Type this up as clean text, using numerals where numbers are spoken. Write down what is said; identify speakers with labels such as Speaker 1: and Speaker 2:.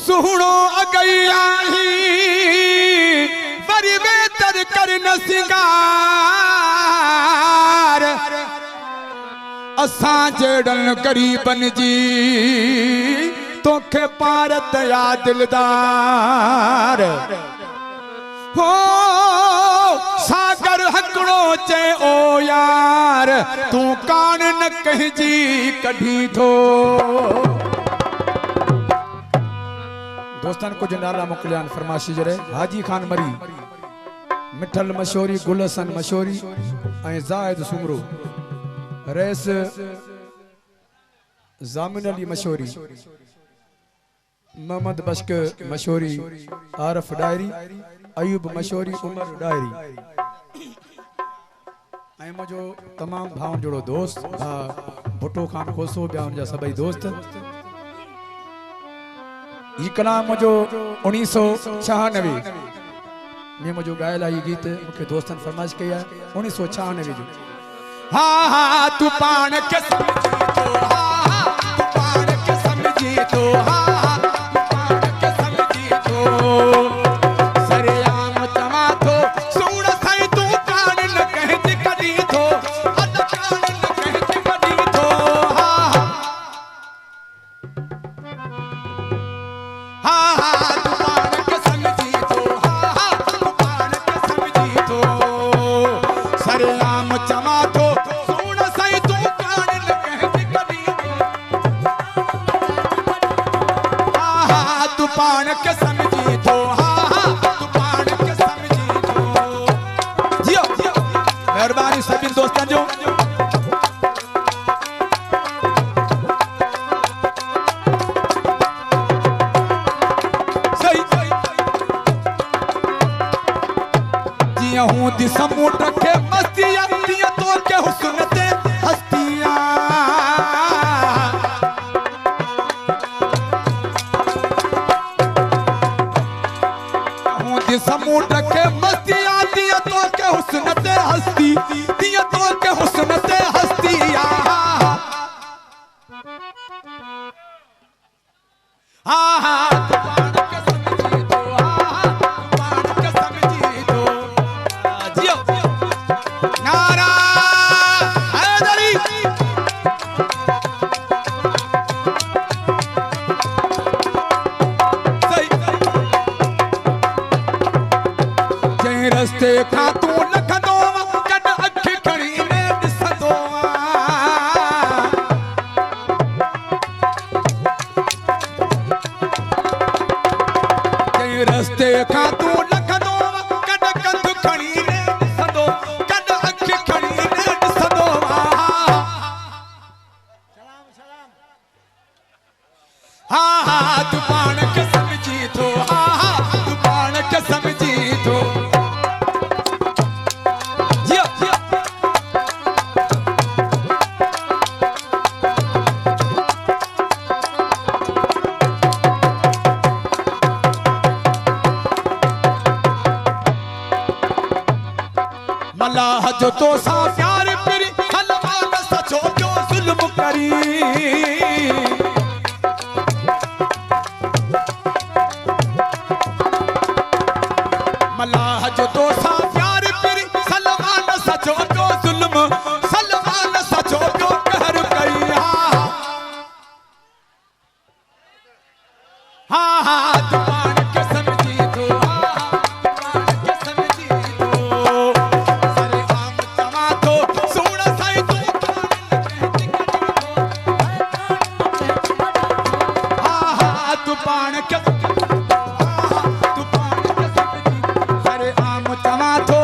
Speaker 1: सुहणो अगैया ही worry बेहतर कर न सिंगार असां जड़न गरीबन जी तोखे पारत या दिलदार हो सागर हकड़ो चे ओ यार तू कान न कह जी कढ़ी थो दोस्तन कुछ नाला मोकलियान फरमाशी जरे हाजी खान मरी मिठल मशोरी गुलसन मशोरी ऐं ज़ाहिद सुमरो रईस जामिन अली मशोरी मोहम्मद बश्क मशोरी आरफ डायरी अयूब मशोरी उमर डायरी ऐं मुझो तमाम भाव जोड़ो दोस्त भा भुट्टो खान खोसो ॿिया उनजा सभई दोस्त ये कलाम मुझो 1996 में मुझो गायल आई गीत मुखे दोस्तन फरमाइश कई है 1996 जो हा हा तू पान के समझी तो हा हा तू पान के समझी तो हा हा तू पान के समझी तो सरेआम चवा तो सुन सही तू कान न कह कदी तो अद कान न कह कदी तो हा हा हा तू पान के समझी तो हा हा तू पान के समझी तो सरेआम चवा तो सुन सही तू कान न कह कदी हा हा तू पान के समझी तो हा हा तू पान के समझी तो जियो मेहरबानी सभी दोस्तन जो हूँ समुद्र के मस्तियाँ दिया तो के हुस्न ते हस्तियाँ हूँ समुद्र के मस्तियाँ दिया तो के हुस्न ते हस्ती दिया तो के हुस्न ते हस्तियाँ हाँ हाँ रस्ते का तू लखंदो कद अख खड़ी ने दिसंदो रस्ते का तू लखंदो कद कंध खड़ी ने दिसंदो कद अख खड़ी ने दिसंदो हा हा तू पान के समझी तो हा हा तू पान के समझी तो मलाह जो तो सा प्यार पिरी हलवा न सचो जो जुल्म करी मलाह जो तो सा प्यार पिरी हलवा न सचो जो जुल्म सलवा न सचो जो कहर करी हाँ हाँ दुकान के समझी तो पान के तू पान के समझी अरे आम चवा तो